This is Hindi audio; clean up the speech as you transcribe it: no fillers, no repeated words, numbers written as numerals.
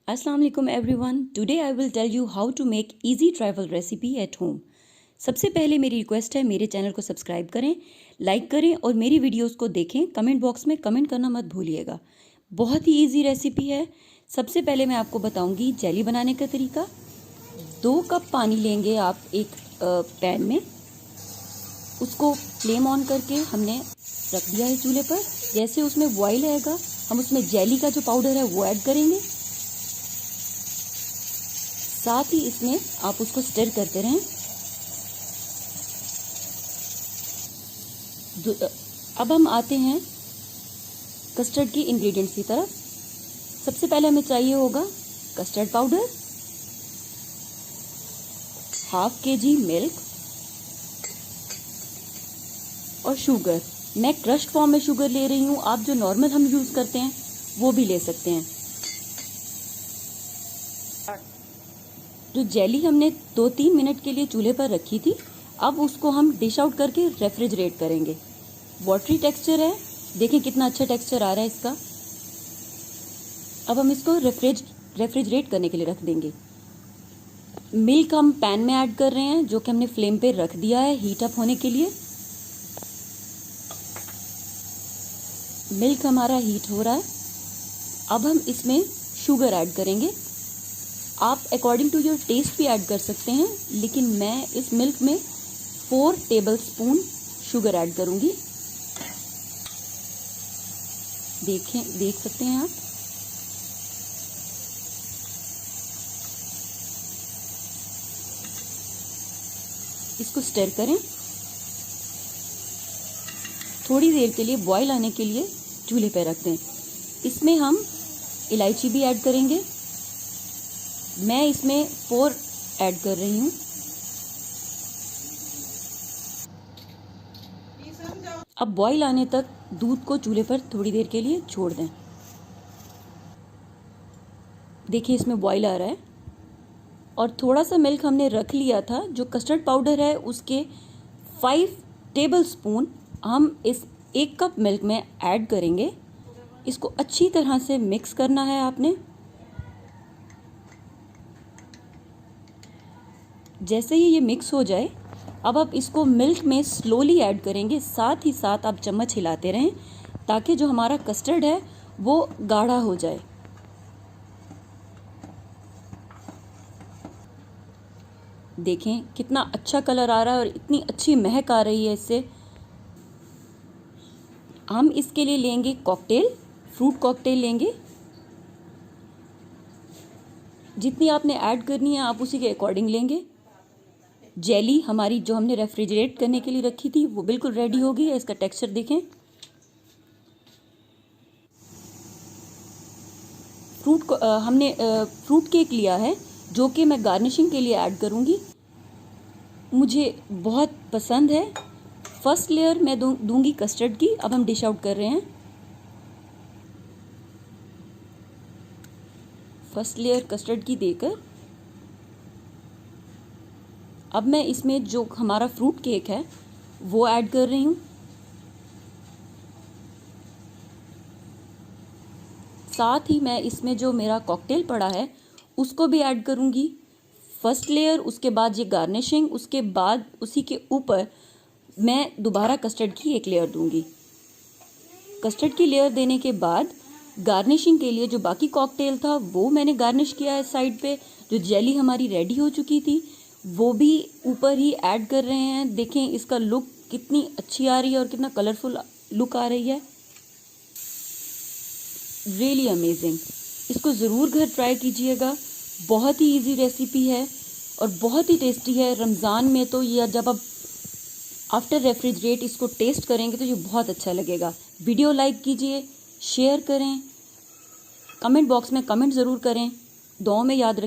Assalamu alaikum everyone. Today I will tell you how to make easy travel recipe at home. सबसे पहले मेरी रिक्वेस्ट है मेरे चैनल को सब्सक्राइब करें, लाइक करें और मेरी वीडियोस को देखें। कमेंट बॉक्स में कमेंट करना मत भूलिएगा। बहुत ही इजी रेसिपी है। सबसे पहले मैं आपको बताऊंगी जेली बनाने का तरीका। 2 कप पानी लेंगे आप एक पैन में, उसको फ्लेम ऑन करके हमने रख दिया है चूल्हे पर। जैसे उसमें बॉईल आएगा हम उसमें जेली का जो पाउडर है वो ऐड करेंगे। साथ ही इसमें आप उसको स्टर करते रहें। अब हम आते हैं कस्टर्ड की इंग्रेडिएंट्स की तरफ। सबसे पहले हमें चाहिए होगा कस्टर्ड पाउडर, ½ kg मिल्क और शुगर। मैं क्रश्ड फॉर्म में शुगर ले रही हूँ, आप जो नॉर्मल हम यूज करते हैं वो भी ले सकते हैं। जो जेली हमने 2-3 मिनट के लिए चूल्हे पर रखी थी, अब उसको हम डिश आउट करके रेफ्रिजरेट करेंगे। वाटरी टेक्सचर है, देखें कितना अच्छा टेक्सचर आ रहा है इसका। अब हम इसको रेफ्रिजरेट करने के लिए रख देंगे। मिल्क हम पैन में ऐड कर रहे हैं, जो कि हमने फ्लेम पे रख दिया है हीट अप होने के लिए। मिल्क हमारा हीट हो रहा है। अब हम इसमें शुगर ऐड करेंगे। आप अकॉर्डिंग टू योर टेस्ट भी ऐड कर सकते हैं, लेकिन मैं इस मिल्क में 4 टेबलस्पून शुगर ऐड करूंगी। देख सकते हैं आप। इसको स्टर करें। थोड़ी देर के लिए बॉईल आने के लिए चूल्हे पर रख दें। इसमें हम इलायची भी ऐड करेंगे। मैं इसमें 4 ऐड कर रही हूँ। अब बॉईल आने तक दूध को चूल्हे पर थोड़ी देर के लिए छोड़ दें। देखिए इसमें बॉईल आ रहा है और थोड़ा सा मिल्क हमने रख लिया था। जो कस्टर्ड पाउडर है उसके 5 टेबलस्पून हम इस 1 कप मिल्क में ऐड करेंगे। इसको अच्छी तरह से मिक्स करना है आपने। जैसे ही ये मिक्स हो जाए, अब आप इसको मिल्क में स्लोली ऐड करेंगे। साथ ही साथ आप चम्मच हिलाते रहें ताकि जो हमारा कस्टर्ड है वो गाढ़ा हो जाए। देखें कितना अच्छा कलर आ रहा है और इतनी अच्छी महक आ रही है इससे। हम इसके लिए लेंगे कॉकटेल, फ्रूट कॉकटेल लेंगे। जितनी आपने ऐड करनी है आप उसी के अकॉर्डिंग लेंगे। जेली हमारी जो हमने रेफ्रिजरेट करने के लिए रखी थी वो बिल्कुल रेडी हो गई है। इसका टेक्सचर देखें। हमने फ्रूट केक लिया है, जो कि मैं गार्निशिंग के लिए ऐड करूंगी। मुझे बहुत पसंद है। फर्स्ट लेयर मैं दूंगी कस्टर्ड की। अब हम डिश आउट कर रहे हैं। फर्स्ट लेयर कस्टर्ड की देकर अब मैं इसमें जो हमारा फ्रूट केक है वो ऐड कर रही हूँ। साथ ही मैं इसमें जो मेरा कॉकटेल पड़ा है उसको भी ऐड करूँगी। फर्स्ट लेयर, उसके बाद ये गार्निशिंग, उसके बाद उसी के ऊपर मैं दोबारा कस्टर्ड की 1 लेयर दूंगी। कस्टर्ड की लेयर देने के बाद गार्निशिंग के लिए जो बाकी कॉकटेल था वो मैंने गार्निश किया है साइड पे। जो जेली हमारी रेडी हो चुकी थी वो भी ऊपर ही ऐड कर रहे हैं। देखें इसका लुक कितनी अच्छी आ रही है और कितना कलरफुल लुक आ रही है। Really amazing. इसको ज़रूर घर ट्राई कीजिएगा। बहुत ही इजी रेसिपी है और बहुत ही टेस्टी है। रमज़ान में तो ये जब आप आफ्टर रेफ्रिजरेट इसको टेस्ट करेंगे तो ये बहुत अच्छा लगेगा। वीडियो लाइक कीजिए, शेयर करें, कमेंट बॉक्स में कमेंट ज़रूर करें। दुआओं में याद रखिए।